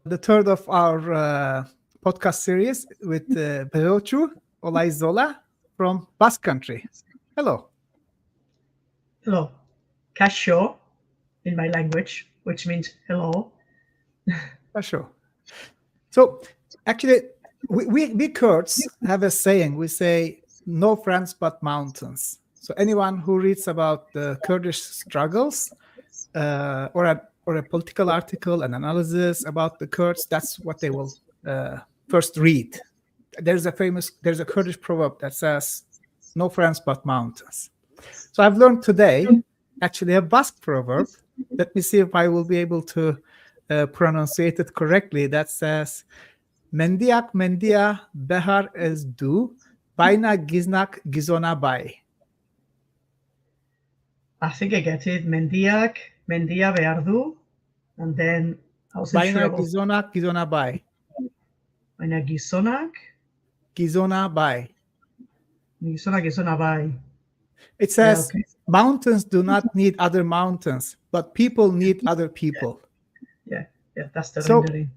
the third of our podcast series with Begotxu Olaizola from Basque Country. Hello. Hello. Kasho in my language, which means hello. Sure. So actually, we Kurds have a saying. We say, no friends but mountains. So anyone who reads about the Kurdish struggles or a political article, an analysis about the Kurds, that's what they will first read. There's a Kurdish proverb that says, no friends but mountains. So I've learned today actually a Basque proverb. Let me see if I will be able to pronunciate it correctly. That says, Mendiak mendia behar ez du, baina giznak gizona bay. I think I get it. Mendia beardu, and then I wasn't Baina sure about gizonak gizona bay. Baina gizonak Gizona bay. gizona bai. It says, Yeah, okay. mountains do not need other mountains, but people need other people. Yeah, that's the So rendering.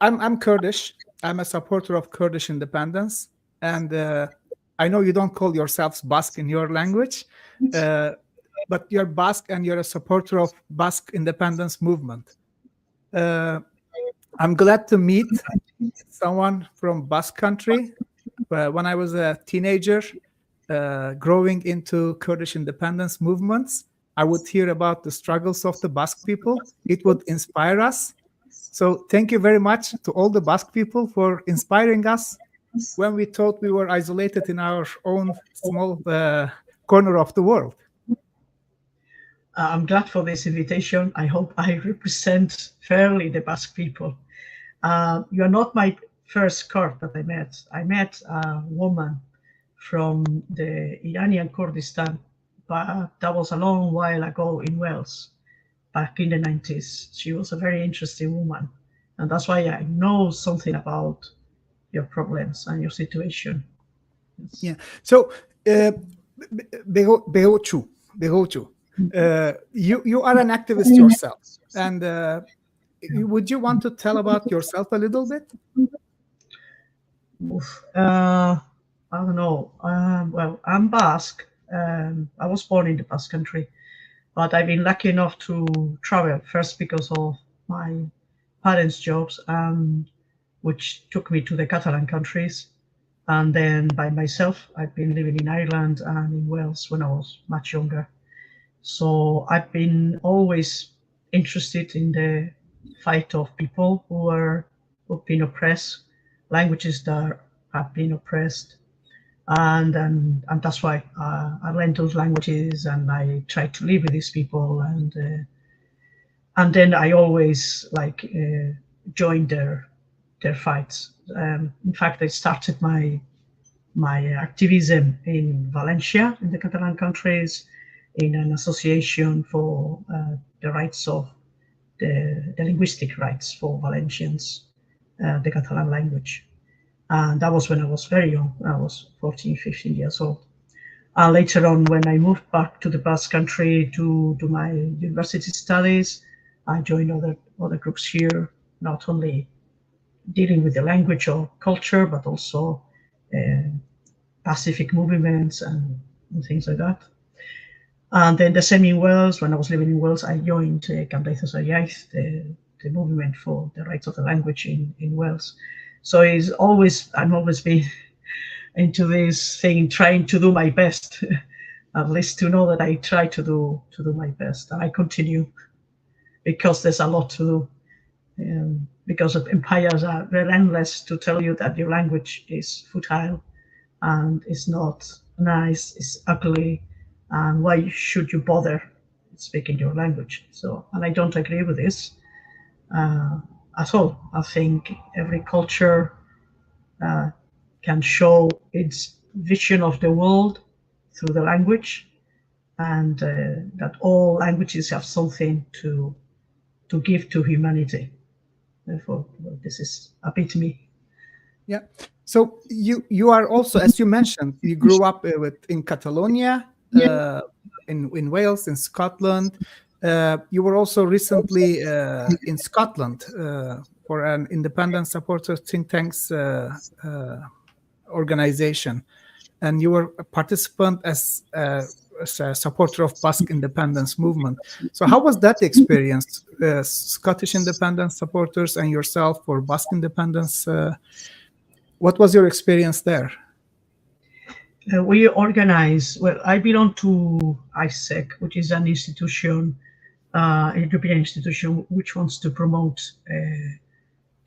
I'm Kurdish. I'm a supporter of Kurdish independence, and I know you don't call yourselves Basque in your language, but you're Basque and you're a supporter of Basque independence movement. I'm glad to meet someone from Basque Country. When I was a teenager, growing into Kurdish independence movements, I would hear about the struggles of the Basque people. It would inspire us. So thank you very much to all the Basque people for inspiring us when we thought we were isolated in our own small corner of the world. I'm glad for this invitation. I hope I represent fairly the Basque people. You are not my first Kurd that I met. I met a woman from the Iranian Kurdistan, but that was a long while ago in Wales, back in the 90s. She was a very interesting woman. And that's why I know something about your problems and your situation. Yes. Yeah. So, Begotxu, you are an activist yourself. And would you want to tell about yourself a little bit? I don't know. Well, I'm Basque. I was born in the Basque Country, but I've been lucky enough to travel first because of my parents' jobs, which took me to the Catalan countries. And then by myself, I've been living in Ireland and in Wales when I was much younger. So I've been always interested in the fight of people who've been oppressed, languages that have been oppressed, and that's why I learned those languages and I tried to live with these people, and then I always joined their fights. In fact, I started my activism in Valencia, in the Catalan countries, in an association for the rights of the linguistic rights for Valencians, the Catalan language. And that was when I was very young. I was 14, 15 years old. And later on, when I moved back to the Basque Country to do my university studies, I joined other groups here, not only dealing with the language or culture, but also Pacific movements and things like that. And then the same in Wales. When I was living in Wales, I joined Cymdeithas yr Iaith, the movement for the rights of the language in Wales. So I'm always been into this thing, trying to do my best, at least to know that I try to do my best, and I continue because there's a lot to do. Because of empires are relentless to tell you that your language is futile and it's not nice, it's ugly, and why should you bother speaking your language? So, and I don't agree with this at all. I think every culture can show its vision of the world through the language, and that all languages have something to give to humanity. Therefore, this is a bit me. Yeah. So you are also, as you mentioned, you grew up in Catalonia, in Wales, in Scotland. You were also recently in Scotland for an independent supporter think tanks organization, and you were a participant as a supporter of Basque independence movement. So how was that experience? Scottish independence supporters and yourself for Basque independence. What was your experience there? We organize, well, I belong to ISEC, which is an institution, a European institution, which wants to promote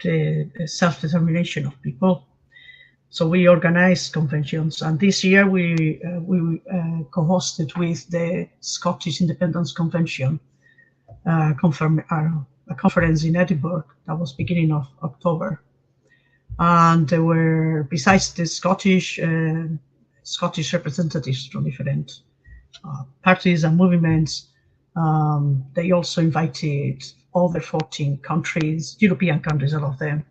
the self-determination of people. So we organize conventions, and this year we co-hosted with the Scottish Independence Convention a conference in Edinburgh that was beginning of October, and there were, besides the Scottish representatives from different parties and movements, they also invited other 14 countries, European countries, all of them.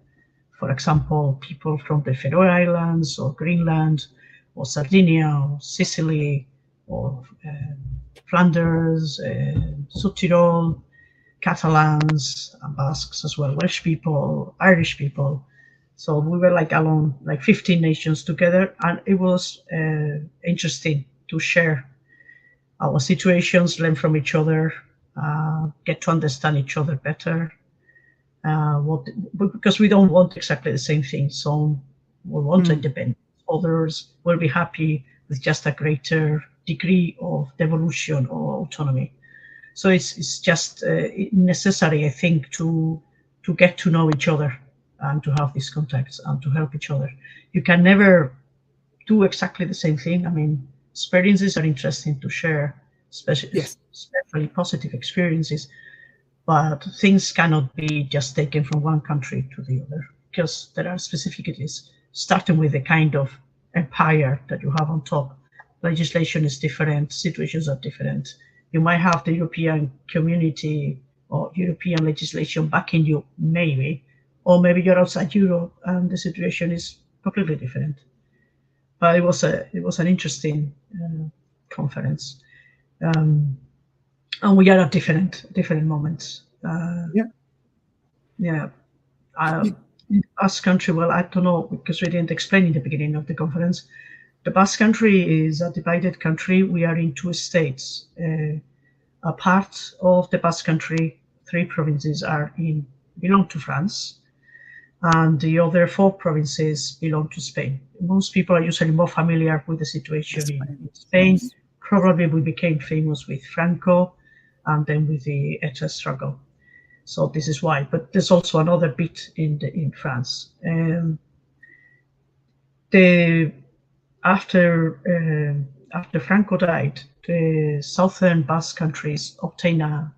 For example, people from the Faroe Islands or Greenland or Sardinia or Sicily or Flanders, South Tyrol, Catalans, and Basques as well, Welsh people, Irish people. So we were like along like 15 nations together, and it was interesting to share our situations, learn from each other, get to understand each other better. Because we don't want exactly the same thing. Some will want independence, others will be happy with just a greater degree of devolution or autonomy. So it's just necessary, I think, to get to know each other and to have these contacts and to help each other. You can never do exactly the same thing. I mean, experiences are interesting to share, especially positive experiences. But things cannot be just taken from one country to the other, because there are specificities, starting with the kind of empire that you have on top. Legislation is different, situations are different. You might have the European community or European legislation backing you, maybe, or maybe you're outside Europe and the situation is completely different. But it was an interesting conference. And we are at different moments. Basque Country, well, I don't know, because we didn't explain in the beginning of the conference. The Basque Country is a divided country. We are in two states. A part of the Basque Country, 3 provinces belong to France, and the other 4 provinces belong to Spain. Most people are usually more familiar with the situation in Spain. Probably we became famous with Franco, and then with the ETA struggle. So this is why. But there's also another bit in France. After Franco died, the southern Basque countries obtained a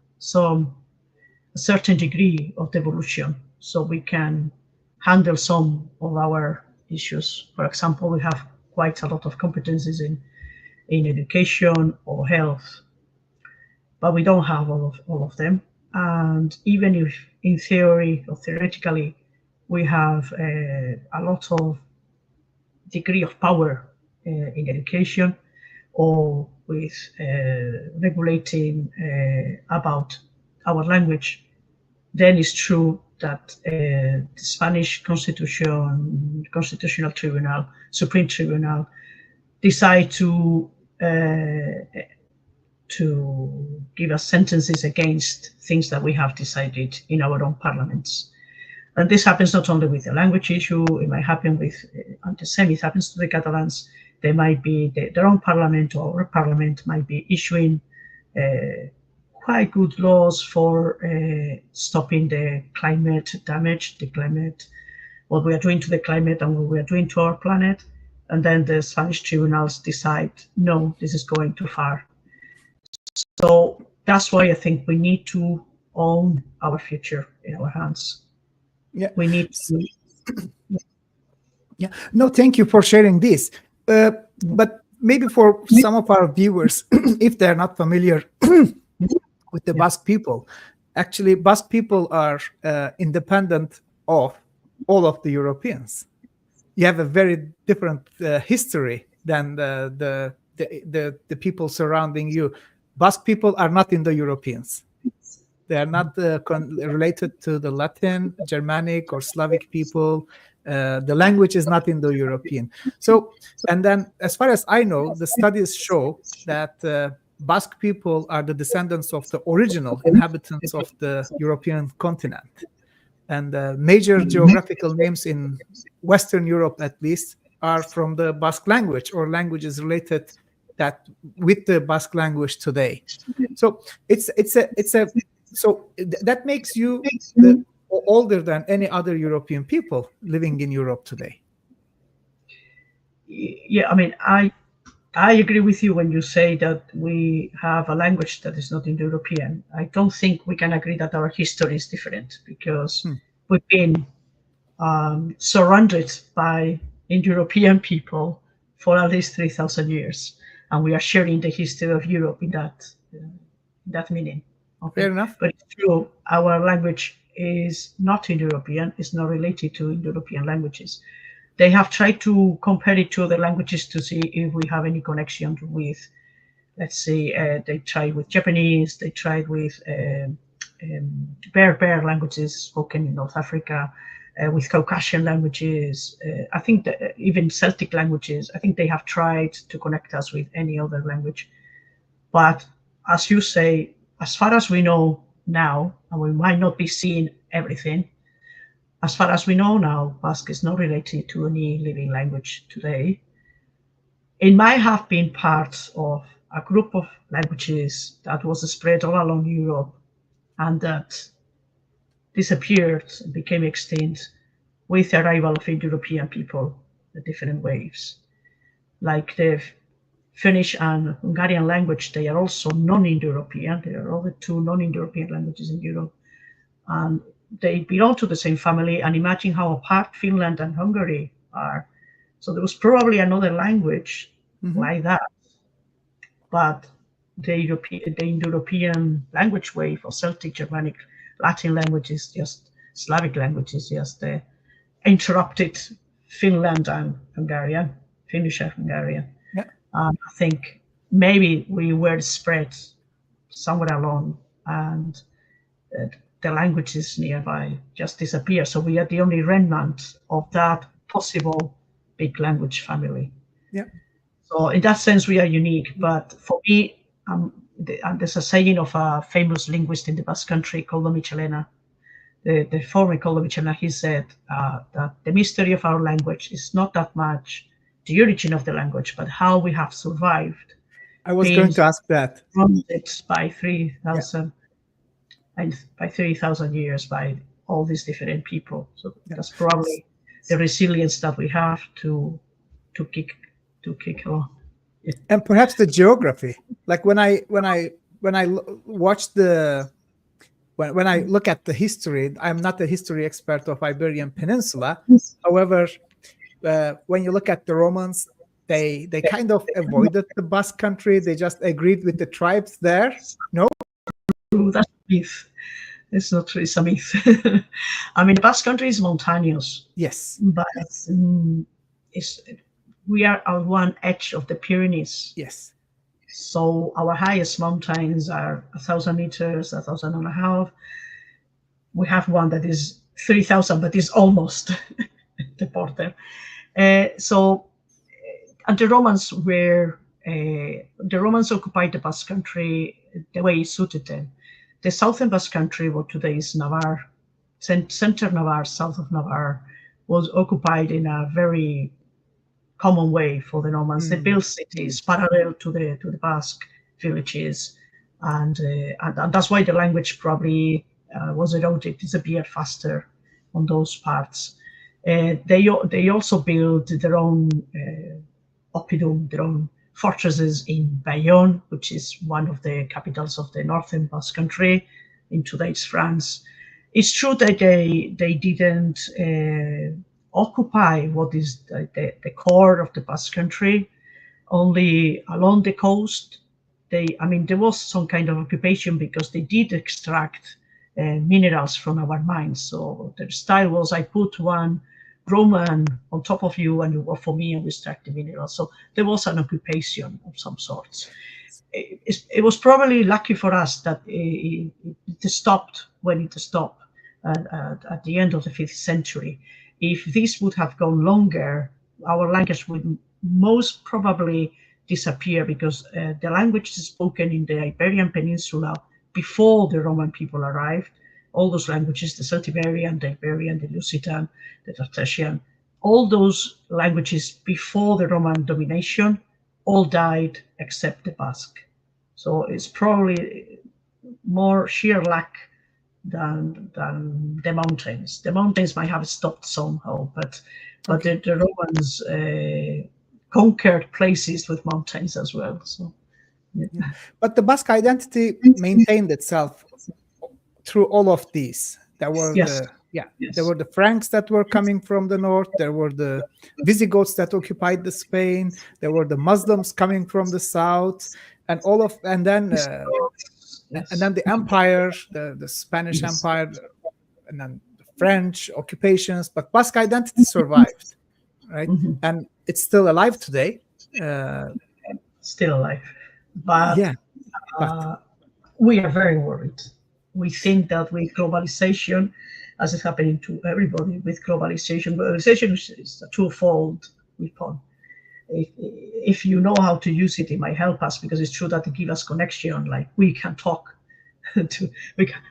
certain degree of devolution, so we can handle some of our issues. For example, we have quite a lot of competencies in education or health, but we don't have all of them. And even if in theory or theoretically we have a lot of degree of power in education or with regulating about our language, then it's true that the Spanish Constitutional Tribunal, Supreme Tribunal, decide to give us sentences against things that we have decided in our own parliaments. And this happens not only with the language issue, it might happen with, and the same, it happens to the Catalans. They might be, their own parliament or our parliament might be issuing quite good laws for stopping the climate damage, what we are doing to the climate and what we are doing to our planet. And then the Spanish tribunals decide, no, this is going too far. So that's why I think we need to own our future in our hands. Yeah, we need to. Yeah, no, thank you for sharing this. But maybe for some of our viewers, if they're not familiar with the Basque people, actually Basque people are independent of all of the Europeans. You have a very different history than the people surrounding you. Basque people are not Indo-Europeans. They are not related to the Latin, Germanic, or Slavic people. The language is not Indo-European. So, and then as far as I know, the studies show that Basque people are the descendants of the original inhabitants of the European continent. And major geographical names in Western Europe, at least, are from the Basque language or languages related that with the Basque language today. So that makes you older than any other European people living in Europe today. Yeah, I mean, I agree with you when you say that we have a language that is not Indo-European. I don't think we can agree that our history is different, because we've been surrounded by Indo-European people for at least 3,000 years, and we are sharing the history of Europe in that meaning. Okay? Fair enough. But it's true, our language is not Indo-European, it's not related to Indo-European languages. They have tried to compare it to other languages to see if we have any connection with, let's say, they tried with Japanese, they tried with Bear languages spoken in North Africa, with Caucasian languages. I think that even Celtic languages, I think they have tried to connect us with any other language. But as you say, as far as we know now, and we might not be seeing everything, as far as we know now, Basque is not related to any living language today. It might have been part of a group of languages that was spread all along Europe and that disappeared and became extinct with the arrival of Indo-European people, the different waves. Like the Finnish and Hungarian language, they are also non-Indo-European. There are other two non-Indo-European languages in Europe. And they belong to the same family, and imagine how apart Finland and Hungary are. So there was probably another language like that, but the Indo-European language wave of Celtic, Germanic, Latin languages, just Slavic languages, just interrupted Finland and Hungarian, Finnish and Hungarian. Yeah. I think maybe we were spread somewhere along, and the languages nearby just disappear. So we are the only remnant of that possible big language family. Yeah. So in that sense, we are unique. But for me, there's a saying of a famous linguist in the Basque Country called Michelena, the former Collo Michelena. He said that the mystery of our language is not that much the origin of the language, but how we have survived. I was going to ask that. By 3,000 and by 3,000 years by all these different people. So that's probably the resilience that we have to kick along. Yeah. And perhaps the geography. Like when I watch when I look at the history, I'm not a history expert of Iberian Peninsula. However, when you look at the Romans, they kind of avoided the Basque Country. They just agreed with the tribes there. No? That's a myth. It's not true. It's a myth. I mean, the Basque Country is mountainous. Yes. But we are on one edge of the Pyrenees. Yes. So our highest mountains are 1,000 meters, 1,500. We have one that is 3,000, but is almost the border. And the Romans occupied the Basque Country the way it suited them. The southern Basque Country, what today is Navarre, center Navarre, south of Navarre, was occupied in a very common way for the Normans. They built cities parallel to the Basque villages, and that's why the language probably was eroded, disappeared faster on those parts. They also built their own oppidum, their own fortresses in Bayonne, which is one of the capitals of the northern Basque Country in today's France. It's true that they didn't occupy what is the core of the Basque Country, only along the coast. There was some kind of occupation because they did extract minerals from our mines. So their style was, I put one Roman on top of you and you work for me and we extract the minerals. So there was an occupation of some sorts. it was probably lucky for us that it stopped when it stopped at the end of the 5th century. If this would have gone longer, our language would most probably disappear, because the language is spoken in the Iberian Peninsula before the Roman people arrived. All those languages, the Celtiberian, the Iberian, the Lusitan, the Tartessian, all those languages before the Roman domination all died except the Basque. So it's probably more sheer luck than the mountains. The mountains might have stopped somehow, but Okay. the Romans conquered places with mountains as well. So, yeah. But the Basque identity maintained itself through all of these. There were Yes, there were the Franks that were coming from the north. There were the Visigoths that occupied the Spain. There were the Muslims coming from the south, and then the empire, the Spanish Empire, and then the French occupations. But Basque identity survived, right? Mhm. And it's still alive today. Still alive, but Yeah, but we are very worried. We think that with globalization, as is happening to everybody with globalization is a twofold weapon. If you know how to use it, it might help us, because it's true that it gives us connection. Like we can talk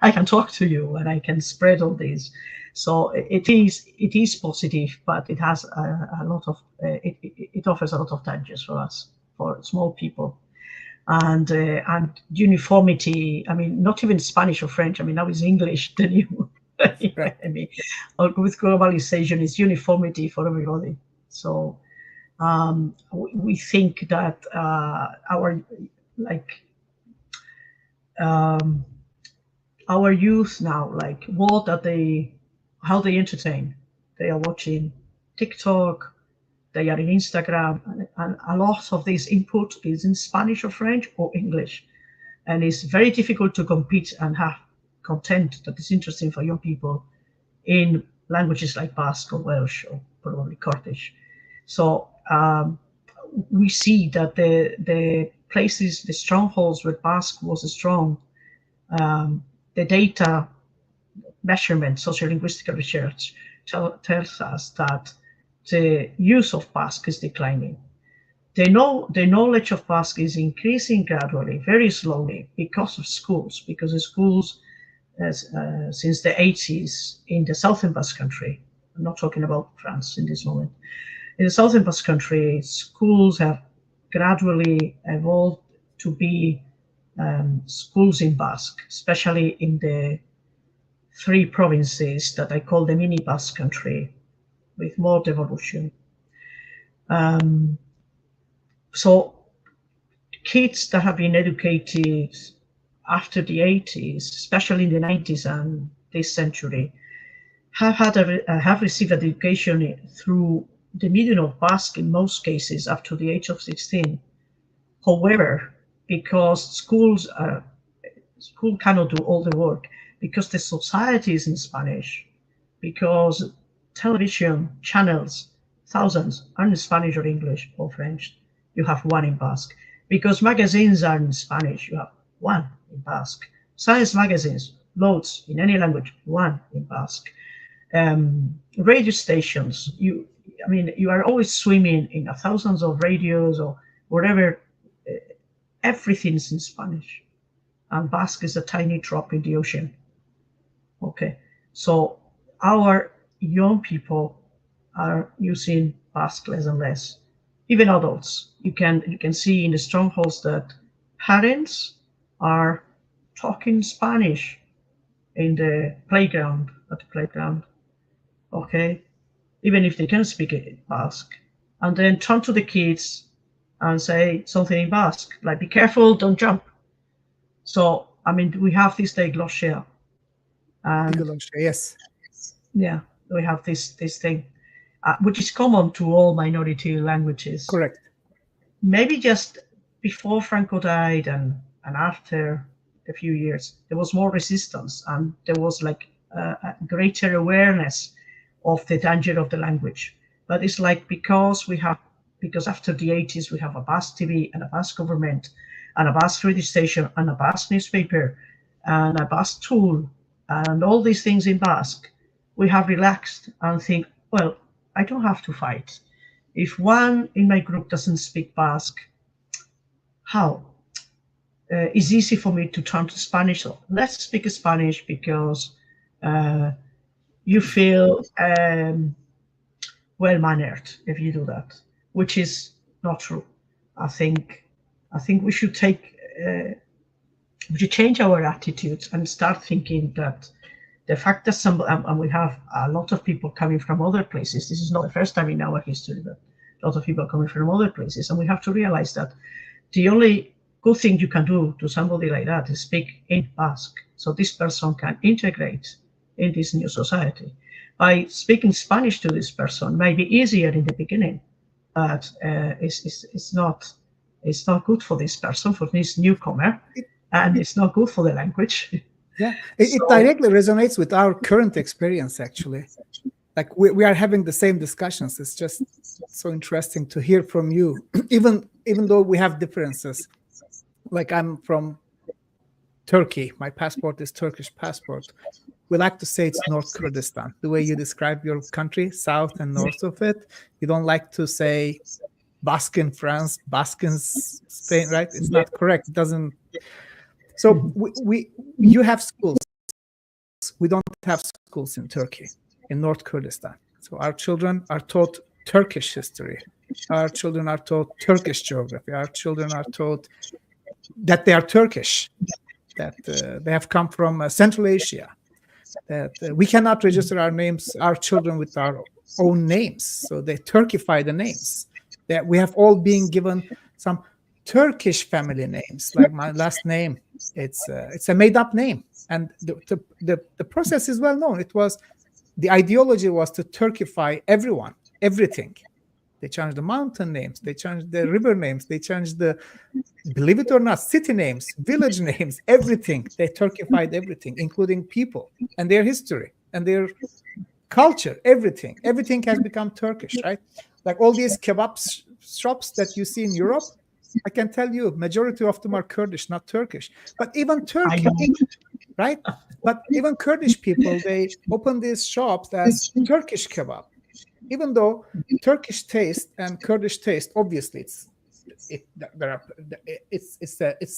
I can talk to you and I can spread all this. So it is positive, but it has a lot of it offers a lot of dangers for us, for small people. And uniformity. I mean, not even Spanish or French. I mean, now it's English. The new. right. I mean, with globalization, it's uniformity for everybody. So we think that our like um, our youth now, like how they entertain. They are watching TikTok. They are in Instagram, and a lot of this input is in Spanish or French or English, and it's very difficult to compete and have content that is interesting for young people in languages like Basque or Welsh or probably Kurdish. So we see that the places, the strongholds where Basque was strong, the data measurement, sociolinguistic research tells us that the use of Basque is declining. The knowledge of Basque is increasing gradually, very slowly, because of schools, because the schools since the 80s in the southern Basque Country, I'm not talking about France in this moment, in the southern Basque Country, schools have gradually evolved to be schools in Basque, especially in the 3 provinces that I call the mini Basque Country, with more devolution. So kids that have been educated after the 80s, especially in the 90s and this century, have received education through the medium of Basque in most cases up to the age of 16. However, because school cannot do all the work, because the society is in Spanish, because television channels, thousands, are in Spanish or English or French, you have one in Basque. Because magazines are in Spanish, you have one in Basque. Science magazines, loads in any language, one in Basque. Radio stations, you are always swimming in thousands of radios or whatever. Everything's in Spanish, and Basque is a tiny drop in the ocean. Okay, so our young people are using Basque less and less. Even adults, you can see in the strongholds that parents are talking Spanish in the playground, at the playground. Okay, even if they can speak Basque, and then turn to the kids and say something in Basque, like "Be careful, don't jump." So I mean, we have this diglossia, and Yes, yeah, we have this thing, which is common to all minority languages. correct. Maybe just before Franco died and after a few years, there was more resistance, and there was like a greater awareness of the danger of the language. But it's like because after the 80s we have a Basque TV and a Basque government, and a Basque radio station, and a Basque newspaper, and a Basque tool, and all these things in Basque, we have relaxed and think, well, I don't have to fight. If one in my group doesn't speak Basque, how? It's easy for me to turn to Spanish. So let's speak Spanish because you feel well-mannered if you do that, which is not true. I think we should we should change our attitudes and start thinking that the fact that some, and we have a lot of people coming from other places. This is not the first time in our history that a lot of people are coming from other places, and we have to realize that the only good thing you can do to somebody like that is speak in Basque, so this person can integrate in this new society. By speaking Spanish to this person may be easier in the beginning, but it's not good for this person, for this newcomer, and it's not good for the language. Yeah, it directly resonates with our current experience, actually. Like we are having the same discussions. It's just so interesting to hear from you, even though we have differences. Like I'm from Turkey. My passport is Turkish passport. We like to say it's North Kurdistan. The way you describe your country, south and north of it, you don't like to say Basque in France, Basque in Spain, right? It's not correct. It doesn't. So you have schools. We don't have schools in Turkey, in North Kurdistan. So our children are taught Turkish history. Our children are taught Turkish geography. Our children are taught that they are Turkish, that they have come from Central Asia, that we cannot register our children with our own names. So they Turkify the names. That we have all been given some Turkish family names, like my last name. It's a made-up name, and the process is well known. The ideology was to Turkify everyone, everything. They changed the mountain names, they changed the river names, they changed believe it or not, city names, village names, everything. They Turkified everything, including people and their history and their culture, everything. Everything has become Turkish, right? Like all these kebab shops that you see in Europe, I can tell you, majority of them are Kurdish, not Turkish. But even Turkey, right? But even Kurdish people, they open these shops as Turkish kebab. Even though Turkish taste and Kurdish taste, obviously, it's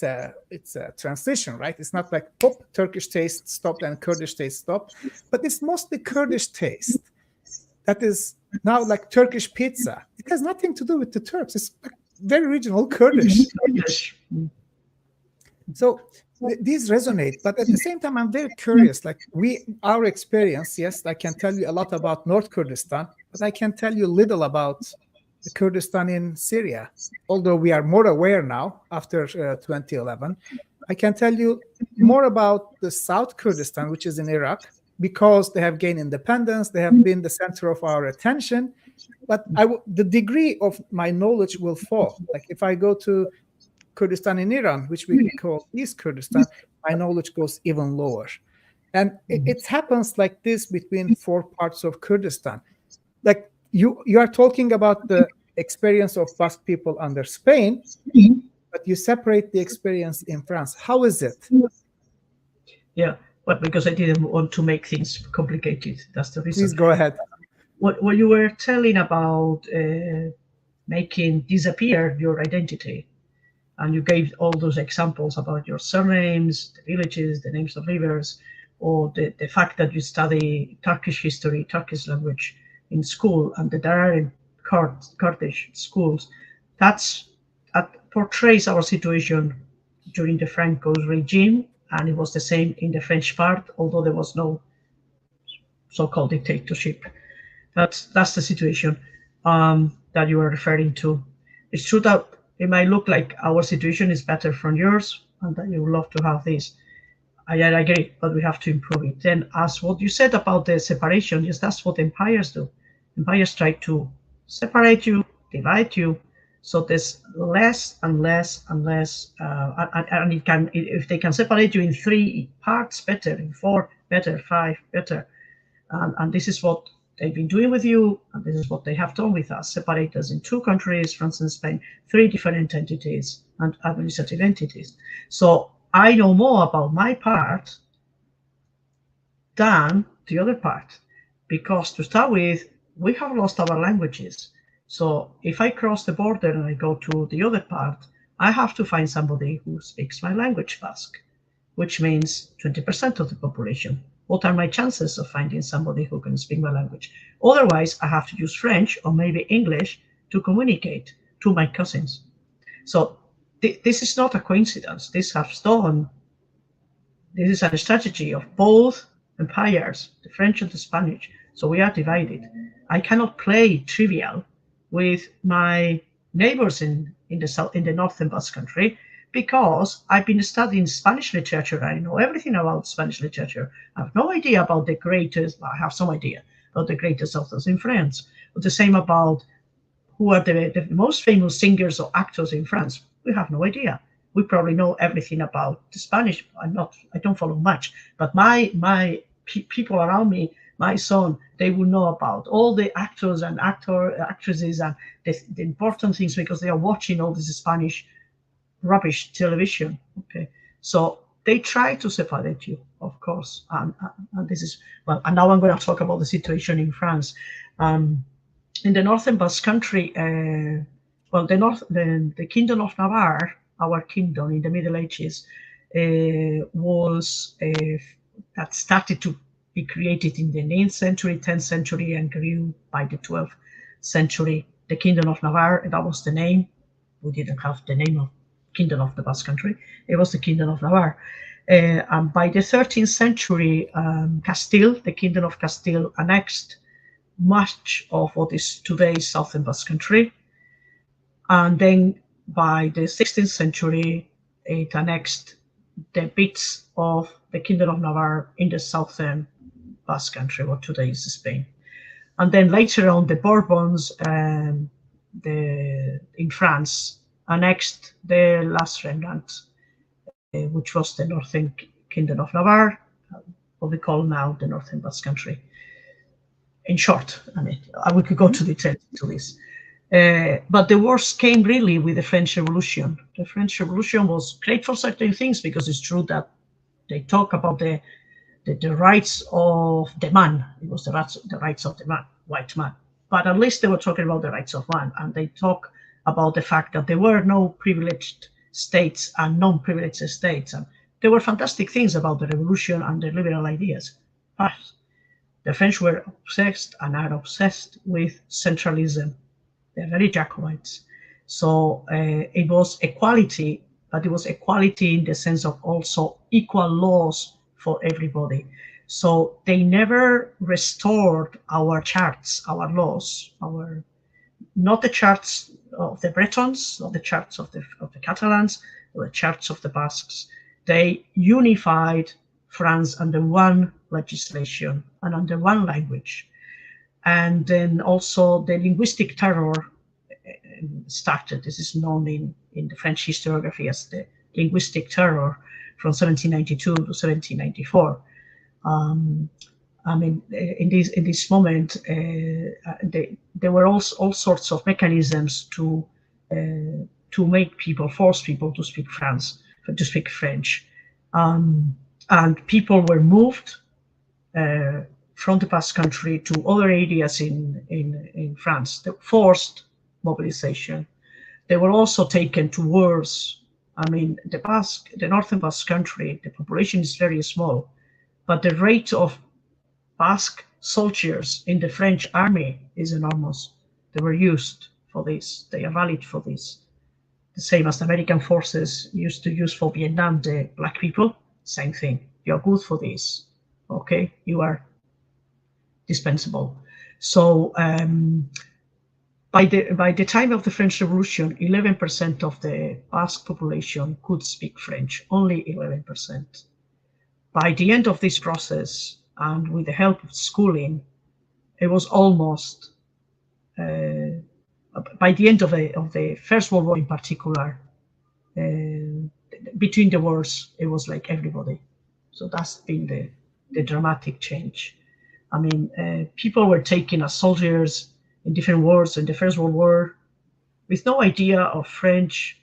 a transition, right? It's not like Turkish taste stopped and Kurdish taste stopped, but it's mostly Kurdish taste. That is now like Turkish pizza. It has nothing to do with the Turks. It's very regional Kurdish. So these resonate, but at the same time, I'm very curious. Like our experience, yes, I can tell you a lot about North Kurdistan, but I can tell you little about the Kurdistan in Syria. Although we are more aware now after 2011, I can tell you more about the South Kurdistan, which is in Iraq, because they have gained independence. They have been the center of our attention. But the degree of my knowledge will fall. Like if I go to Kurdistan in Iran, which we call East Kurdistan, my knowledge goes even lower. And it happens like this between 4 parts of Kurdistan. Like you are talking about the experience of Basque people under Spain, but you separate the experience in France. How is it? Yeah, well, because I didn't want to make things complicated. That's the reason. Please go ahead. What you were telling about making disappear your identity, and you gave all those examples about your surnames, the villages, the names of rivers, or the fact that you study Turkish history, Turkish language in school, and that there are Kurdish schools. That portrays our situation during the Franco regime, and it was the same in the French part, although there was no so-called dictatorship. That's the situation that you are referring to. It's true that it might look like our situation is better from yours, and that you would love to have this. I agree, but we have to improve it. Then, as what you said about the separation, yes, that's what empires do. Empires try to separate you, divide you, so there's less and less and less, and if they can separate you in 3 parts, better, in 4, better, 5, better, and this is what they've been doing with you, and this is what they have done with us, separate us in two countries, France and Spain, three different entities and administrative entities. So I know more about my part than the other part, because to start with, we have lost our languages. So if I cross the border and I go to the other part, I have to find somebody who speaks my language, Basque, which means 20% of the population. What are my chances of finding somebody who can speak my language? Otherwise, I have to use French or maybe English to communicate to my cousins. So this is not a coincidence. This is a strategy of both empires, the French and the Spanish. So we are divided. I cannot play trivial with my neighbors in the south, in the northern Basque Country, because I've been studying Spanish literature. I know everything about Spanish literature. I have no idea about the greatest, I have some idea about the greatest authors in France. But the same about who are the most famous singers or actors in France. We have no idea. We probably know everything about the Spanish. I don't follow much, but my people around me, my son, they will know about all the actors and actresses and the important things, because they are watching all this Spanish rubbish television. Okay, so they try to separate you, of course, and this is, well. And now I'm going to talk about the situation in France. In the northern Basque Country, the Kingdom of Navarre, our kingdom in the Middle Ages, was that started to be created in the 9th century, 10th century, and grew by the 12th century. The Kingdom of Navarre, that was the name. We didn't have the name of Kingdom of the Basque Country. It was the Kingdom of Navarre. And by the 13th century, Castile, the Kingdom of Castile, annexed much of what is today's southern Basque Country. And then by the 16th century, it annexed the bits of the Kingdom of Navarre in the southern Basque Country, what today is Spain. And then later on, the Bourbons in France annexed the last remnant, which was the northern Kingdom of Navarre, what we call now the northern Basque Country. In short, I mean, we could go to details to this. But the worst came really with the French Revolution. The French Revolution was great for certain things, because it's true that they talk about the rights of the man. It was the rights of the man, white man. But at least they were talking about the rights of man, and they talk about the fact that there were no privileged states and non-privileged states. And there were fantastic things about the revolution and the liberal ideas. But the French were obsessed and are obsessed with centralism. They're very Jacobites. So it was equality, but it was equality in the sense of also equal laws for everybody. So they never restored our charts, our laws, not the charts of the Bretons, not the charts of the Catalans, or the charts of the Basques. They unified France under one legislation and under one language. And then also the linguistic terror started. This is known in the French historiography as the linguistic terror from 1792 to 1794. I mean, in this moment, there were all sorts of mechanisms to force people to speak French, and people were moved from the Basque Country to other areas in France. The forced mobilization. They were also taken to wars. I mean, the northern Basque Country, the population is very small, but the rate of Basque soldiers in the French army is enormous. They were used for this. They are valid for this. The same as the American forces used to use for Vietnam, the black people, same thing. You're good for this. Okay, you are dispensable. So by the time of the French Revolution, 11% of the Basque population could speak French, only 11%. By the end of this process, and with the help of schooling, it was almost, by the end of the First World War in particular, between the wars, it was like everybody. So that's been the dramatic change. I mean, people were taken as soldiers in different wars in the First World War with no idea of French,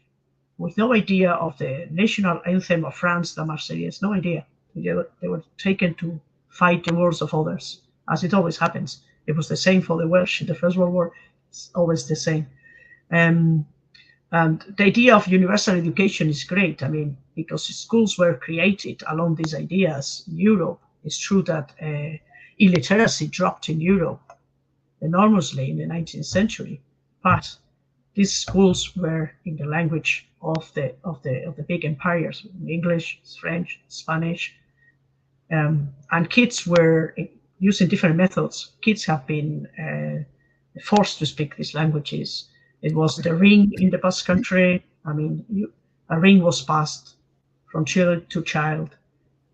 with no idea of the national anthem of France, the Marseillaise, no idea. They were taken to fight the wars of others, as it always happens. It was the same for the Welsh in the First World War. It's always the same. Um, and the idea of universal education is great. I mean, because schools were created along these ideas in Europe. It's true that illiteracy dropped in Europe enormously in the 19th century, but these schools were in the language of the big empires: English, French, Spanish, and kids were using different methods. Kids have been forced to speak these languages. It was the ring in the Basque Country. I mean, a ring was passed from child to child.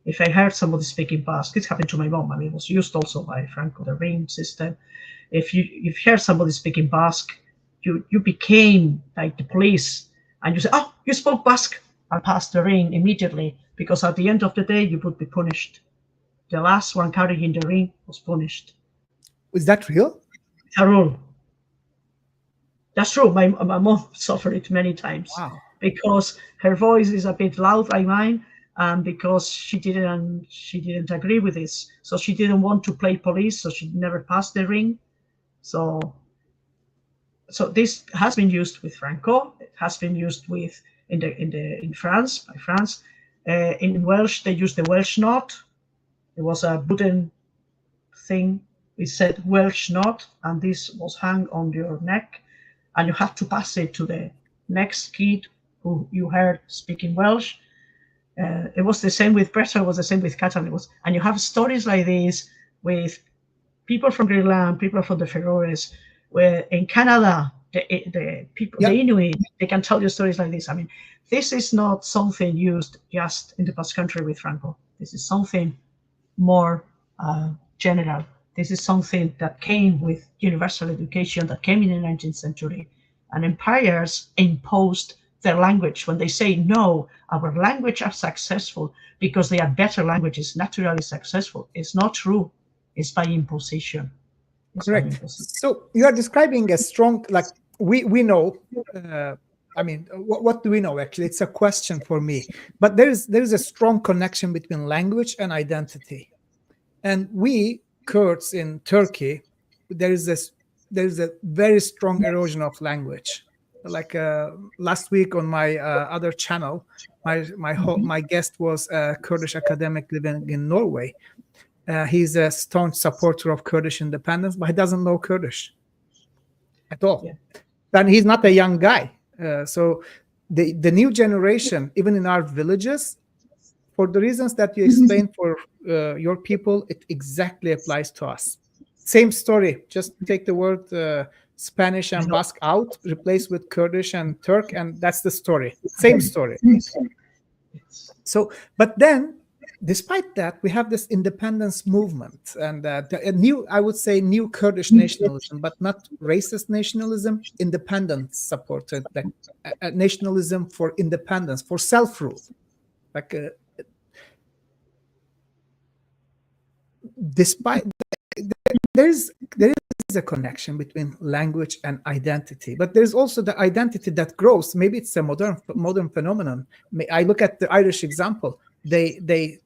If I heard somebody speaking Basque, it happened to my mom. I mean, it was used also by Franco, the ring system. If you hear somebody speaking Basque, you became like the police, and you say, "Oh, you spoke Basque," and pass the ring immediately, because at the end of the day, you would be punished. The last one carrying the ring was punished. Is that real? A rule. That's true. My mom suffered it many times. Wow. Because her voice is a bit loud like mine, and because she didn't agree with this, so she didn't want to play police, so she never passed the ring. So this has been used with Franco. It has been used with in France by France. In Welsh, they used the Welsh knot. It was a wooden thing. We said Welsh knot, and this was hung on your neck, and you had to pass it to the next kid who you heard speaking Welsh. It was the same with Bretta. It was the same with Catalan. And you have stories like this with people from Greenland, people from the Faroes, where in Canada, the people, the Inuit, they can tell you stories like this. I mean, this is not something used just in the Basque Country with Franco. This is something more general. This is something that came with universal education, that came in the 19th century. And empires imposed their language. When they say, no, our language are successful because they are better languages, naturally successful, it's not true. It's by imposition. Correct. So you are describing a strong, like we know, I mean, what do we know? Actually, it's a question for me. But there is a strong connection between language and identity. And we, Kurds in Turkey, there is a very strong erosion of language. Like last week on my other channel, my guest was a Kurdish academic living in Norway. He's a staunch supporter of Kurdish independence, but he doesn't know Kurdish at all. Yeah. And he's not a young guy. So the new generation, even in our villages, for the reasons that you explained for your people, it exactly applies to us. Same story. Just take the word Spanish and Basque out, replace with Kurdish and Turk, and that's the story. Same story. So, but then, despite that, we have this independence movement and a new, I would say, new Kurdish nationalism, but not racist nationalism, independence supported, like nationalism for independence, for self-rule. Like, despite there is a connection between language and identity, but there's also the identity that grows. Maybe it's a modern phenomenon. I look at the Irish example. They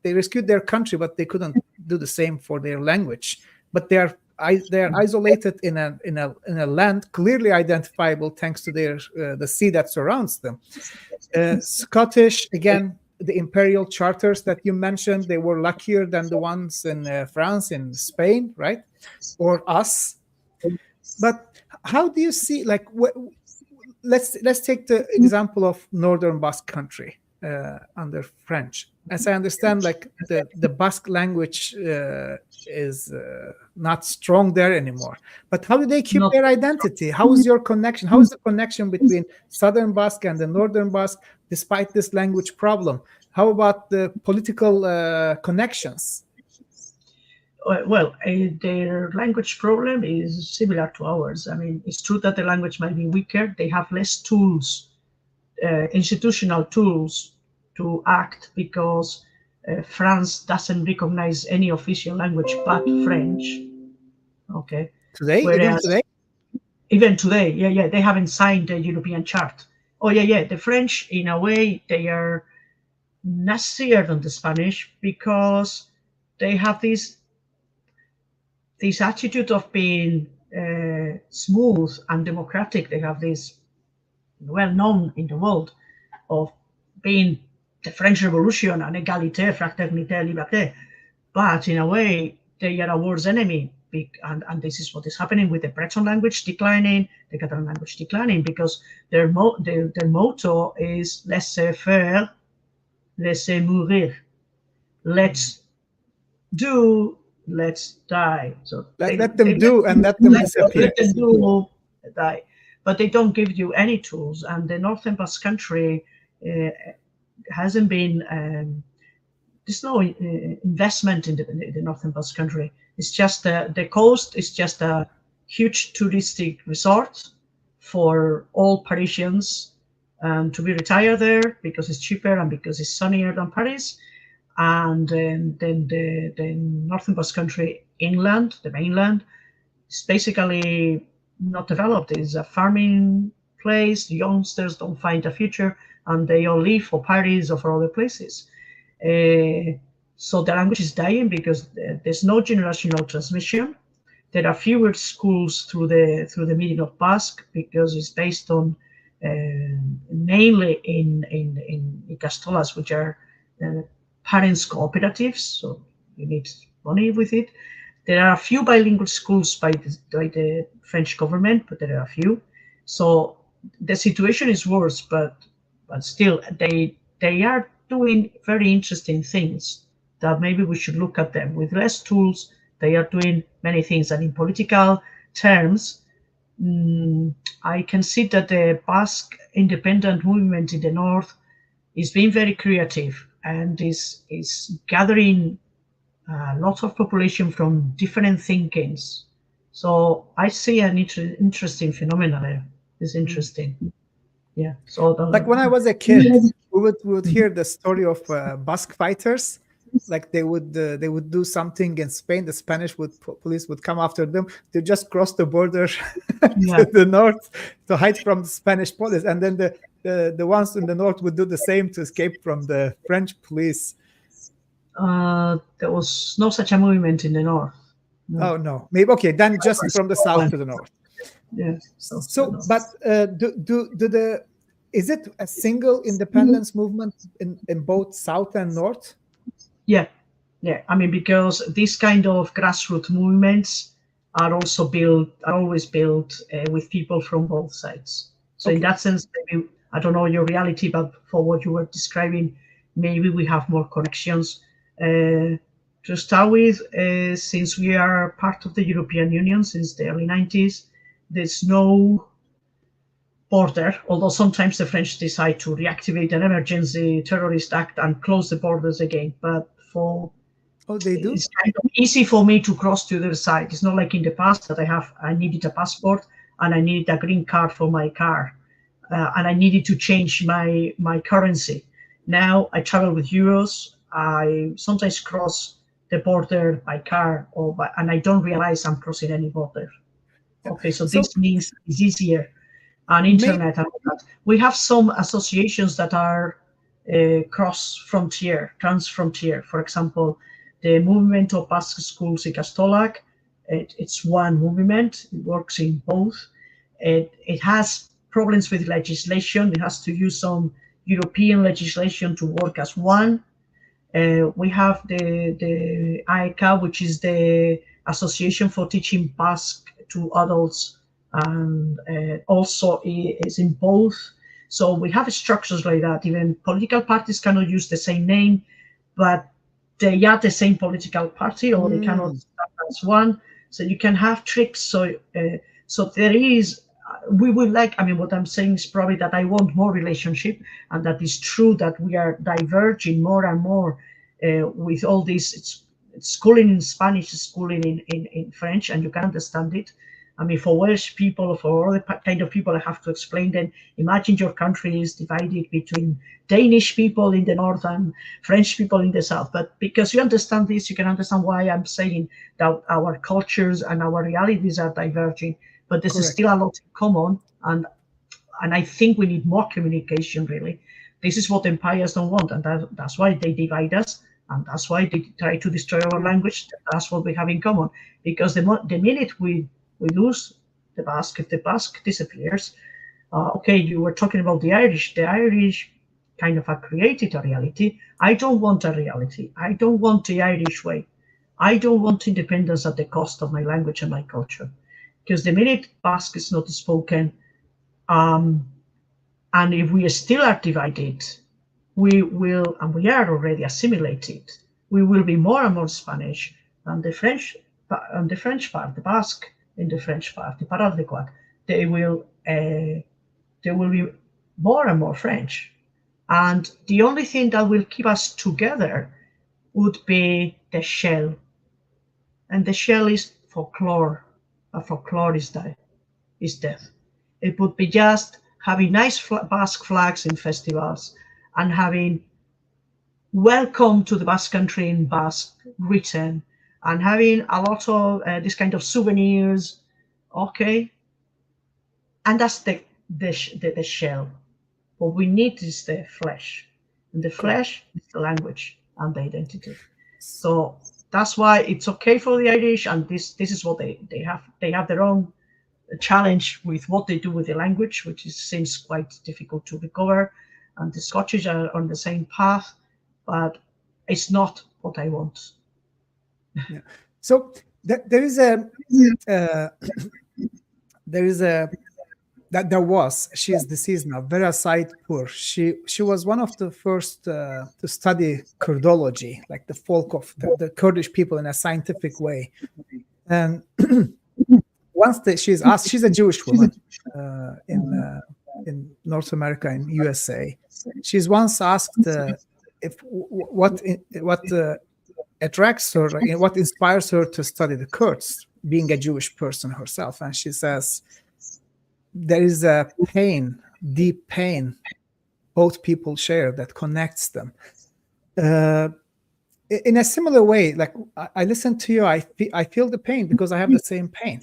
rescued their country, but they couldn't do the same for their language. But they are isolated in a land clearly identifiable thanks to their the sea that surrounds them. Scottish, again, the imperial charters that you mentioned, they were luckier than the ones in France, in Spain, right? Or us. But how do you see, like, let's take the example of Northern Basque Country under French. As I understand, like the Basque language is not strong there anymore. But how do they keep their identity? How is your connection? How is the connection between Southern Basque and the Northern Basque, despite this language problem? How about the political connections? Well, their language problem is similar to ours. I mean, it's true that the language might be weaker. They have less tools, institutional tools to act, because France doesn't recognize any official language but French. Okay. Today, even Whereas today. even today, yeah, they haven't signed the European chart. Oh, yeah. The French, in a way, they are nastier than the Spanish because they have this attitude of being smooth and democratic. They have this well known in the world of being the French Revolution and égalité, fraternité, liberté. But in a way, they are a worse enemy. And this is what is happening with the Breton language declining, the Catalan language declining, because their motto is laissez faire, laissez mourir. Let's do, let's die. So Let them do and let them disappear. Let them do, die. But they don't give you any tools. And the Northern Basque Country hasn't been, there's no investment in the Northern Basque Country. It's just the coast is just a huge touristic resort for all Parisians to be retired there because it's cheaper and because it's sunnier than Paris. And then the Northern Basque Country inland, the mainland, is basically not developed. It's a farming place. The youngsters don't find a future, and they all leave for Paris or for other places. So the language is dying because there's no generational transmission. There are fewer schools through the medium of Basque because it's based on mainly in Ikastolas, which are parents' cooperatives. So you need money with it. There are a few bilingual schools by the French government, but there are a few. So the situation is worse, but still they are doing very interesting things that maybe we should look at them. With less tools, they are doing many things. And in political terms, I can see that the Basque independent movement in the north is being very creative and is gathering lots of population from different thinkings. So I see an interesting phenomenon there. It's interesting. Yeah. So like when I was a kid, we would hear the story of Basque fighters. Like they would do something in Spain. The Spanish police would come after them. They just cross the border to the north to hide from the Spanish police, and then the ones in the north would do the same to escape from the French police. There was no such a movement in the north. No. Oh no, maybe okay. Then just from the south to the north. Yes. So, but is it a single independence movement in both south and north? Yeah. I mean, because these kind of grassroots movements are always built with people from both sides. So in that sense, maybe I don't know your reality, but for what you were describing, maybe we have more connections. To start with, since we are part of the European Union since the early 90s, there's no border, although sometimes the French decide to reactivate an emergency terrorist act and close the borders again. But they do? It's kind of easy for me to cross to the other side. It's not like in the past that I needed a passport and I needed a green card for my car and I needed to change my currency. Now I travel with euros. I sometimes cross the border by car and I don't realize I'm crossing any border. Okay, so this means it's easier. And internet and all that. We have some associations that are cross-frontier, trans-frontier. For example, the movement of Basque schools in Ikastolak, it's one movement. It works in both. It has problems with legislation. It has to use some European legislation to work as one. We have the AECA, which is the Association for Teaching Basque to Adults, and also is in both. So we have structures like that. Even political parties cannot use the same name, but they are the same political party, or they cannot start as one. So you can have tricks. So there is. We would like. I mean, what I'm saying is probably that I want more relationship, and that is true that we are diverging more and more with all this. It's schooling in Spanish, schooling in French, and you can understand it. I mean, for Welsh people, for other kind of people, I have to explain them. Imagine your country is divided between Danish people in the north and French people in the south. But because you understand this, you can understand why I'm saying that our cultures and our realities are diverging. But there's Correct. still a lot in common, and I think we need more communication. Really, this is what empires don't want, and that's why they divide us, and that's why they try to destroy our language. That's what we have in common. Because the minute we lose the Basque, if the Basque disappears, okay, you were talking about the Irish. The Irish kind of created a reality. I don't want a reality. I don't want the Irish way. I don't want independence at the cost of my language and my culture. Because the minute Basque is not spoken, and if we still are divided, we will, and we are already assimilated, we will be more and more Spanish than the French, and the French part, the Basque in the French part, the Paraldequac, they will be more and more French. And the only thing that will keep us together would be the shell. And the shell is folklore. And folklore is death. It would be just having nice Basque flags in festivals and having welcome to the Basque Country in Basque written and having a lot of this kind of souvenirs, okay? And that's the shell. What we need is the flesh. And the flesh is the language and the identity. So that's why it's okay for the Irish, and this is what they have. They have their own challenge with what they do with the language, which seems quite difficult to recover. And the Scottish are on the same path, but it's not what I want. Yeah. So there was, she's deceased now, Vera Saidpour. She was one of the first to study Kurdology, like the folk of the Kurdish people in a scientific way. And once she's asked, she's a Jewish woman in North America, in USA. She's once asked if what attracts her, what inspires her to study the Kurds, being a Jewish person herself. And she says, there is a pain, deep pain, both people share that connects them. In a similar way, like I listen to you, I feel the pain because I have the same pain.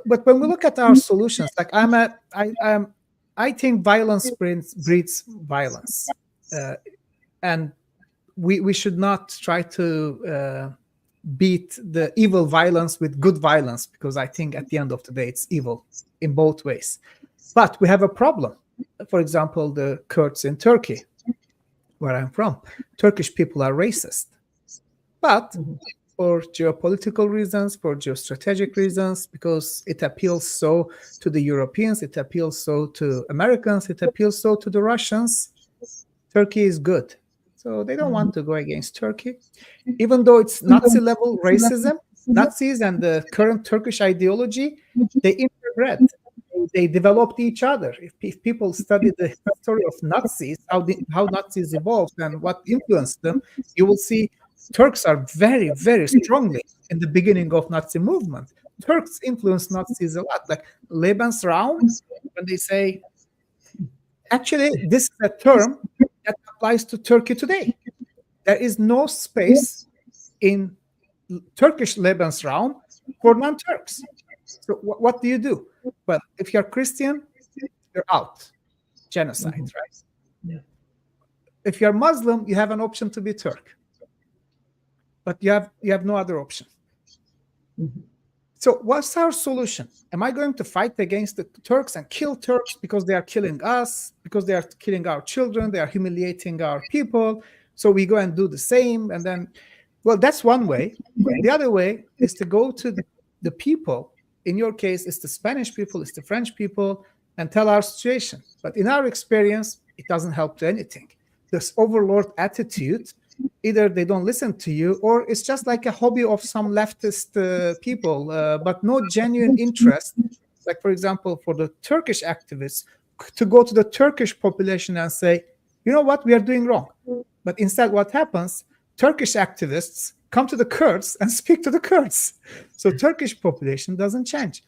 But when we look at our solutions, like I think violence breeds violence, and we should not try to beat the evil violence with good violence, because I think at the end of the day it's evil in both ways. But we have a problem. For example, the Kurds in Turkey, where I'm from, Turkish people are racist. But for geopolitical reasons, for geostrategic reasons, because it appeals so to the Europeans, it appeals so to Americans, it appeals so to the Russians, Turkey is good. So they don't want to go against Turkey. Even though it's Nazi-level racism, Nazis and the current Turkish ideology, they interbred. They developed each other. If people study the history of Nazis, how Nazis evolved and what influenced them, you will see Turks are very, very strongly in the beginning of Nazi movement. Turks influenced Nazis a lot. Like Lebensraum, when they say, actually, this is a term that applies to Turkey today. There is no space in Turkish Lebensraum for non-Turks. So what do you do? Well, if you're Christian, you're out. Genocide, right? Yeah. If you're Muslim, you have an option to be Turk. But you have no other option. So what's our solution? Am I going to fight against the Turks and kill Turks because they are killing us, because they are killing our children, they are humiliating our people, so we go and do the same? And then, well, that's one way. The other way is to go to the people. In your case, it's the Spanish people, it's the French people, and tell our situation. But in our experience, it doesn't help to anything. This overlord attitude, either they don't listen to you, or it's just like a hobby of some leftist people, but no genuine interest. Like, for example, for the Turkish activists, to go to the Turkish population and say, you know what, we are doing wrong. But instead, what happens? Turkish activists come to the Kurds and speak to the Kurds. So Turkish population doesn't change.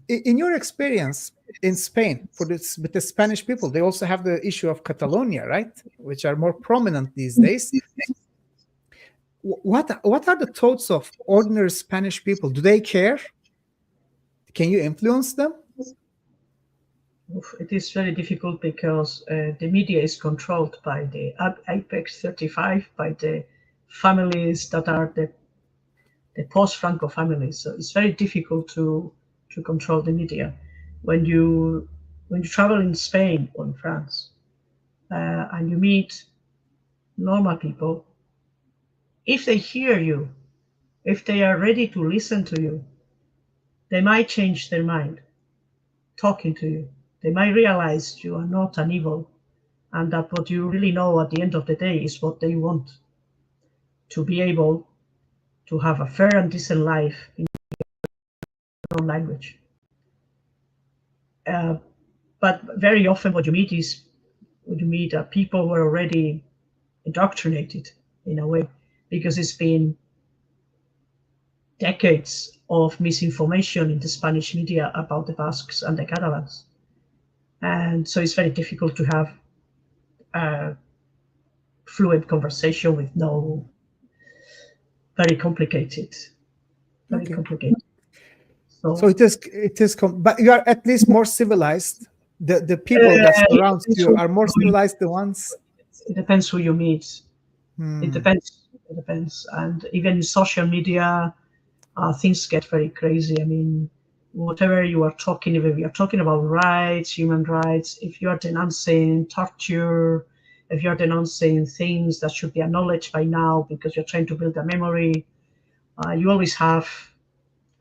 In your experience in Spain, with the Spanish people, they also have the issue of Catalonia, right? Which are more prominent these days. What are the thoughts of ordinary Spanish people? Do they care? Can you influence them? It is very difficult because the media is controlled by the Apex 35, by the families that are the post-Franco families. So it's very difficult to control the media. When you travel in Spain or in France and you meet normal people, if they hear you, if they are ready to listen to you, they might change their mind talking to you. They might realize you are not an evil, and that what you really know at the end of the day is what they want, to be able to have a fair and decent life in their own language. But very often what you meet are people who are already indoctrinated in a way, because it's been decades of misinformation in the Spanish media about the Basques and the Catalans. And so it's very difficult to have a fluent conversation with very complicated. So it is, but you are at least more civilized. The people that surround you are more civilized. The ones. It depends who you meet. It depends. And even in social media, things get very crazy. I mean, whatever you are talking, if you are talking about rights, human rights, if you are denouncing torture, if you are denouncing things that should be acknowledged by now because you're trying to build a memory, you always have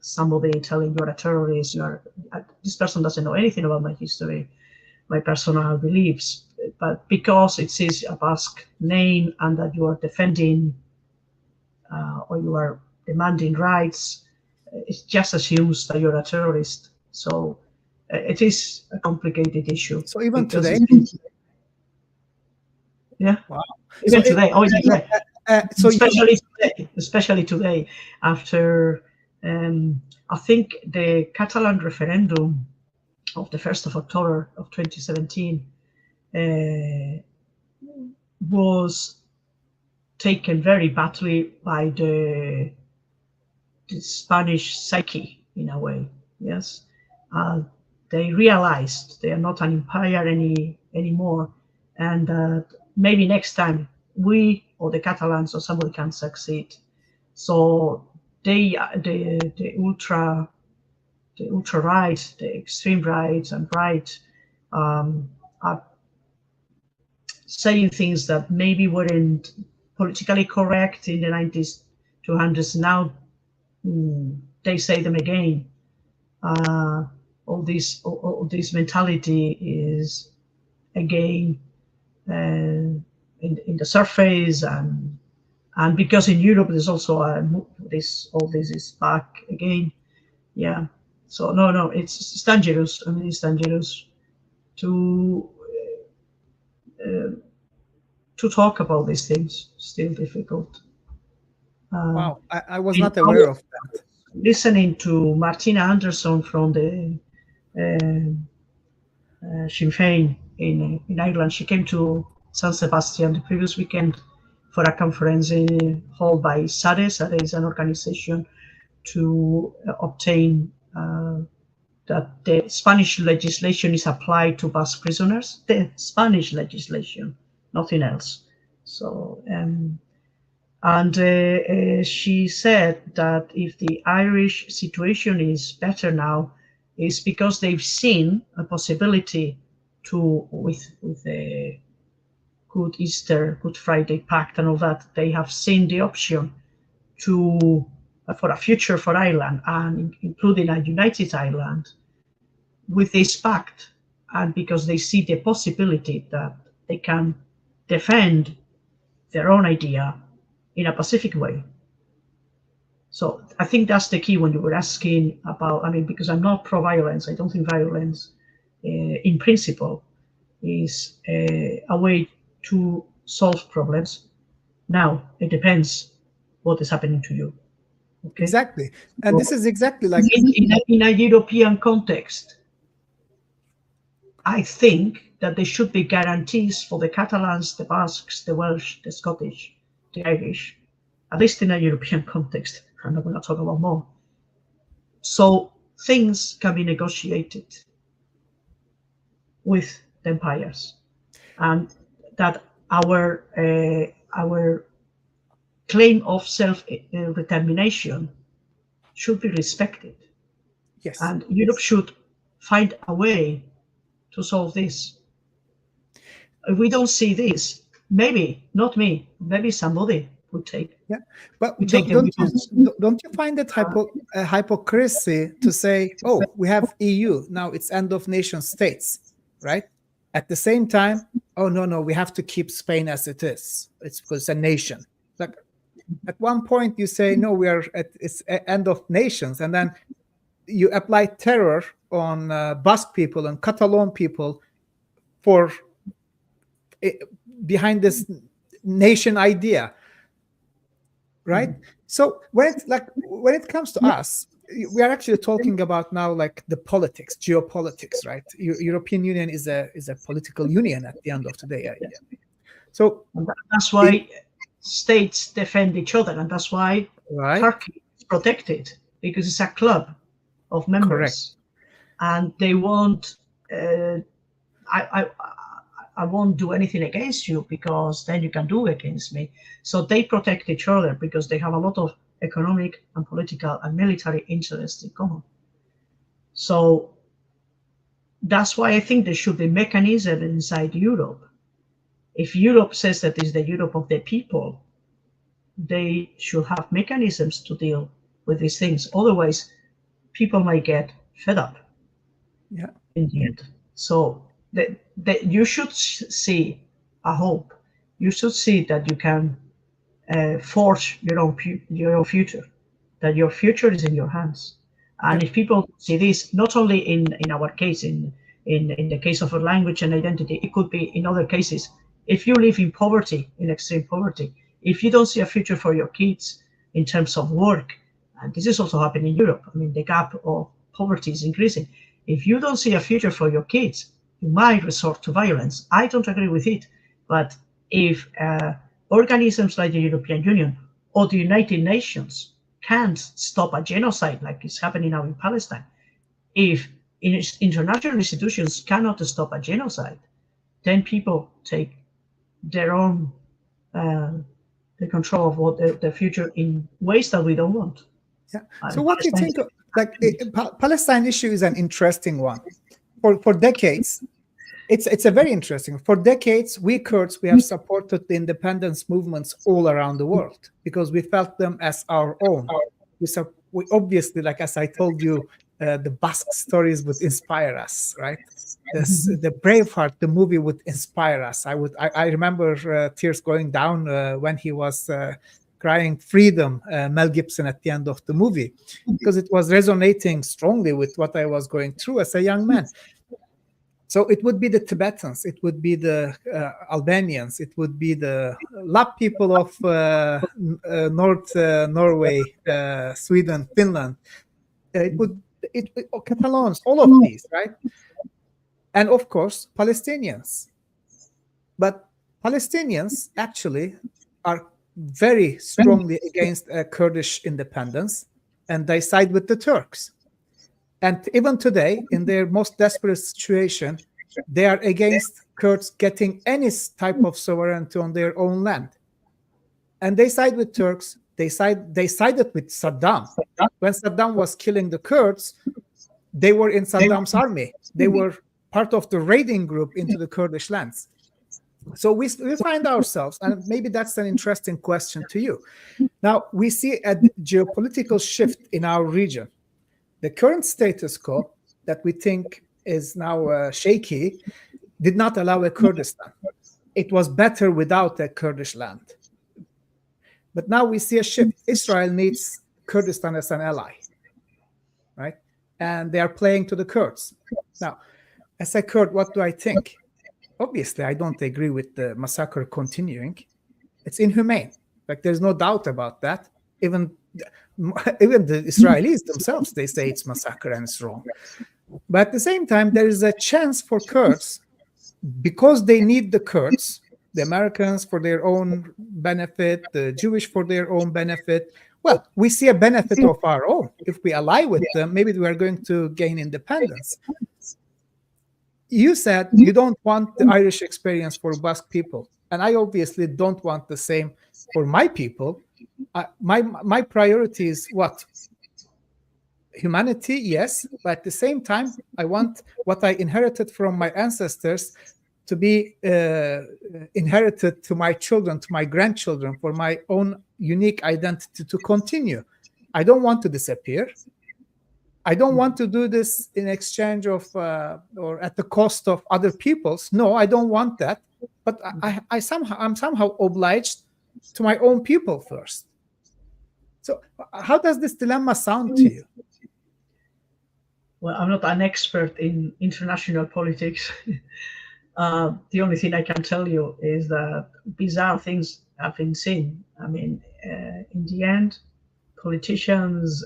somebody telling you're a terrorist. This person doesn't know anything about my history, my personal beliefs, but because it says a Basque name and that you are defending or you are demanding rights, it just assumes that you're a terrorist. So it is a complicated issue. So even today? Yeah. Wow. Even today. Especially today, after I think the Catalan referendum of the 1st of October of 2017 was taken very badly by the Spanish psyche in a way. Yes, they realized they are not an empire anymore, and maybe next time we or the Catalans or somebody can succeed. So the ultra right, the extreme right and right are saying things that maybe weren't politically correct in the 90s, 200s. Now they say them again. All this mentality is again in the surface, and because in Europe there's also all this is back again. Yeah. So no, it's dangerous. I mean, it's dangerous to talk about these things. Still difficult. Wow, I was not aware of that. Listening to Martina Anderson from the Sinn Féin in Ireland, she came to San Sebastian the previous weekend for a conference held by SARE. SARE is an organization to obtain that the Spanish legislation is applied to Basque prisoners. The Spanish legislation, nothing else. So, and she said that if the Irish situation is better now, it's because they've seen a possibility to, with the Good Easter, Good Friday Pact and all that, they have seen the option to for a future for Ireland, and including a united Ireland with this pact, and because they see the possibility that they can defend their own idea in a pacific way. So I think that's the key when you were asking about, I mean, because I'm not pro-violence, I don't think violence in principle is a way to solve problems. Now it depends what is happening to you. Okay. Exactly. And this is exactly like in a European context, I think that there should be guarantees for the Catalans, the Basques, the Welsh, the Scottish, the Irish, at least in a European context. I'm not going to talk about more. So things can be negotiated with the empires, and that our claim of self-determination should be respected. yes. And Europe should find a way to solve this. If we don't see this, maybe not me, maybe somebody would take. Yeah, but We take don't you find it hypocrisy to say, oh, we have EU now, it's end of nation states, right? At the same time, oh no, we have to keep Spain as it is. It's because it's a nation. Like at one point you say no, it's end of nations, and then you apply terror on Basque people and Catalan people for behind this nation idea. Right. So when it comes to us, we are actually talking about now like the politics, geopolitics, right? European Union is a political union at the end of the day. So that's why states defend each other, and that's why Turkey is protected, because it's a club of members. Correct. And they won't. I won't do anything against you, because then you can do against me. So they protect each other because they have a lot of economic and political and military interests in common. So that's why I think there should be mechanism inside Europe. If Europe says that it's the Europe of the people, they should have mechanisms to deal with these things. Otherwise, people might get fed up. Yeah. In the end. So that you should see a hope. You should see that you can forge your own future, that your future is in your hands. And if people see this, not only in our case, in the case of a language and identity, it could be in other cases. If you live in poverty, in extreme poverty, if you don't see a future for your kids in terms of work, and this is also happening in Europe, I mean, the gap of poverty is increasing. If you don't see a future for your kids, you might resort to violence. I don't agree with it, but if organisms like the European Union or the United Nations can't stop a genocide like is happening now in Palestine, if international institutions cannot stop a genocide, then people take their own the control of what their future in ways that we don't want. Yeah. So what do you think? Palestine issue is an interesting one. For decades, it's a very interesting. For decades, we Kurds, we have supported the independence movements all around the world because we felt them as our own. We obviously, like as I told you, the Basque stories would inspire us, right? The Braveheart, the movie would inspire us. I remember tears going down when he was crying freedom, Mel Gibson at the end of the movie, because it was resonating strongly with what I was going through as a young man. So it would be the Tibetans, it would be the Albanians, it would be the Lap people of North Norway, Sweden, Finland. Catalans, all of these, right? And of course, Palestinians. But Palestinians actually are very strongly against Kurdish independence, and they side with the Turks. And even today, in their most desperate situation, they are against Kurds getting any type of sovereignty on their own land. And they side with Turks. They sided with Saddam. When Saddam was killing the Kurds, they were in Saddam's army. They were part of the raiding group into the Kurdish lands. So we find ourselves, and maybe that's an interesting question to you. Now, we see a geopolitical shift in our region. The current status quo that we think is now shaky did not allow a Kurdistan. It was better without a Kurdish land. But now we see a shift. Israel needs Kurdistan as an ally, right? And they are playing to the Kurds. Now, as a Kurd, what do I think? Obviously, I don't agree with the massacre continuing. It's inhumane. Like, there's no doubt about that. Even the Israelis themselves, they say it's massacre and it's wrong. But at the same time, there is a chance for Kurds, because they need the Kurds, the Americans for their own benefit, the Jewish for their own benefit. Well, we see a benefit of our own. If we ally with them, maybe we are going to gain independence. You said you don't want the Irish experience for Basque people, and I obviously don't want the same for my people. My priority is what? Humanity, yes, but at the same time, I want what I inherited from my ancestors to be inherited to my children, to my grandchildren, for my own unique identity to continue. I don't want to disappear. I don't want to do this in exchange of or at the cost of other people's. No, I don't want that. But I'm somehow obliged to my own people first. So how does this dilemma sound to you? Well, I'm not an expert in international politics. The only thing I can tell you is that bizarre things have been seen. I mean, in the end, politicians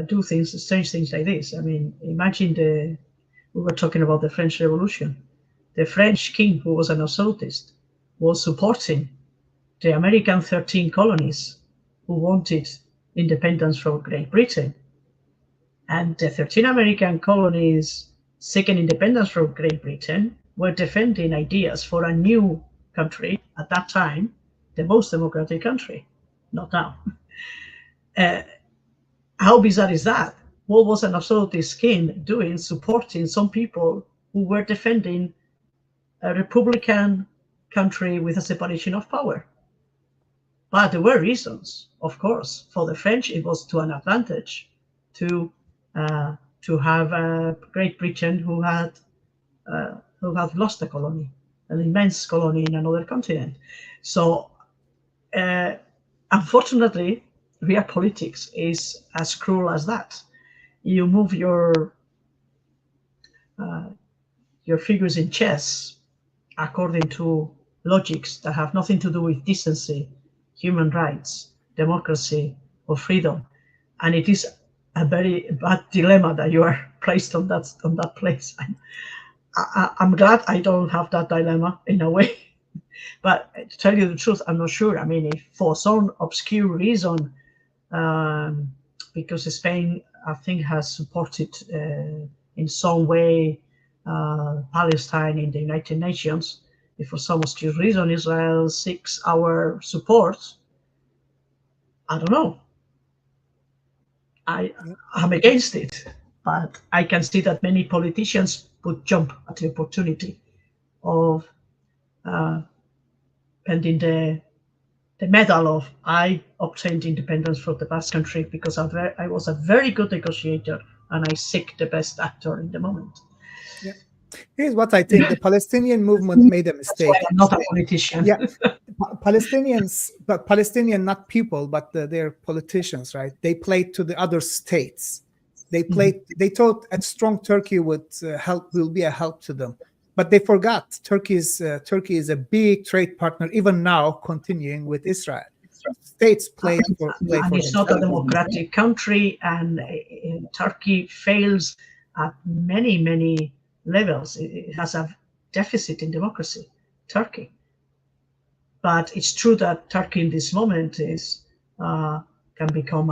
do things, strange things like this. I mean, imagine we were talking about the French Revolution. The French king, who was an absolutist, was supporting the American 13 colonies who wanted independence from Great Britain. And the 13 American colonies seeking independence from Great Britain were defending ideas for a new country at that time, the most democratic country, not now. How bizarre is that? What was an absolutist king doing, supporting some people who were defending a republican country with a separation of power? But there were reasons, of course. For the French, it was to an advantage to have Great Britain, who had lost a colony, an immense colony in another continent. So, unfortunately, real politics is as cruel as that. You move your figures in chess according to logics that have nothing to do with decency, human rights, democracy, or freedom, and it is a very bad dilemma that you are placed on that place. I'm glad I don't have that dilemma in a way, but to tell you the truth, I'm not sure. I mean, if for some obscure reason, because Spain, I think, has supported in some way Palestine in the United Nations, if for some obscure reason Israel seeks our support, I don't know. I'm against it, but I can see that many politicians would jump at the opportunity of pending the medal of I obtained independence from the Basque Country because I was a very good negotiator and I seek the best actor in the moment. Yeah. Here's what I think: the Palestinian movement made a mistake. That's why I'm not a politician. Yeah, Palestinians, but Palestinian, not people, but their politicians, right? They played to the other states. They played. They thought a strong Turkey will be a help to them, but they forgot Turkey is a big trade partner, even now, continuing with Israel. States play for. And it's not a democratic country, and Turkey fails at many levels. It has a deficit in democracy, Turkey. But it's true that Turkey in this moment can become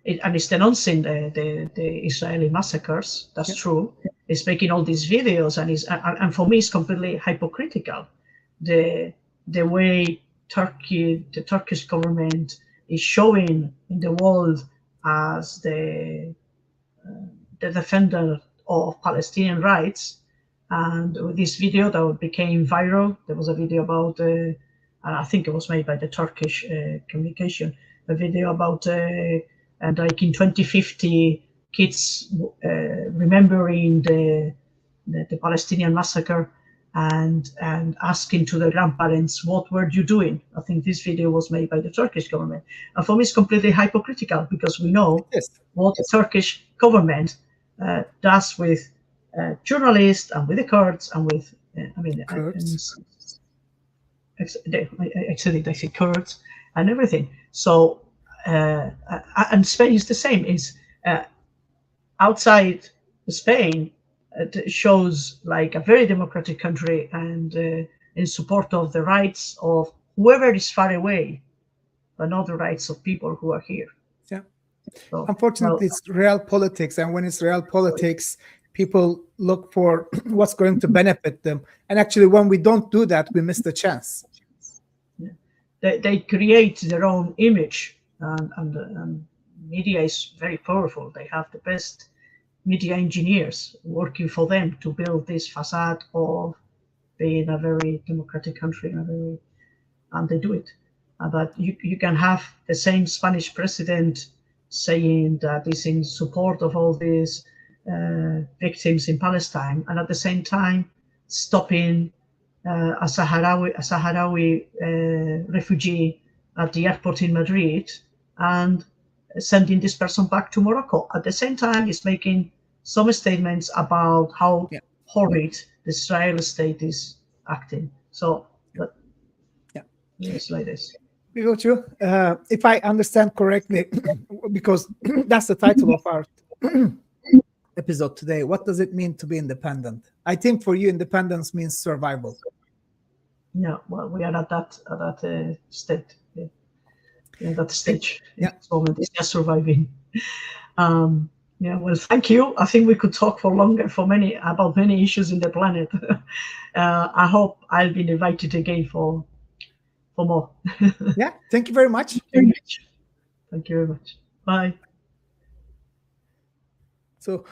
and it's denouncing the Israeli massacres. That's true. It's making all these videos, and for me, it's completely hypocritical. The way the Turkish government is showing in the world as the defender of Palestinian rights. And with this video that became viral, there was a video about, I think it was made by the Turkish communication, a video about, and like in 2050, kids remembering the Palestinian massacre and asking to the grandparents, what were you doing? I think this video was made by the Turkish government. And for me, it's completely hypocritical because we know what the Turkish government does with journalists and with the Kurds and with I mean, Kurds. actually they say Kurds and everything. So and Spain is the same. Is outside Spain, it shows like a very democratic country and in support of the rights of whoever is far away, but not the rights of people who are here. Yeah. So, Unfortunately, it's real politics, and when it's real politics, people look for what's going to benefit them. And actually, when we don't do that, we miss the chance. They create their own image, and media is very powerful. They have the best media engineers working for them to build this facade of being a very democratic country, and they do it. But you can have the same Spanish president saying that he's in support of all these victims in Palestine, and at the same time stopping a Sahrawi refugee at the airport in Madrid and sending this person back to Morocco. At the same time, he's making some statements about how horrid the Israeli state is acting. So, but it's like this. Begotxu, if I understand correctly, because that's the title of our episode today, what does it mean to be independent? I think for you, independence means survival. Yeah, well, we are at that state. Yeah, that stage. Yeah, at this moment is just surviving. Yeah, well, thank you. I think we could talk for longer about many issues in the planet. I hope I'll be invited again for more. Yeah, thank you very much. Thank you very much. Bye. So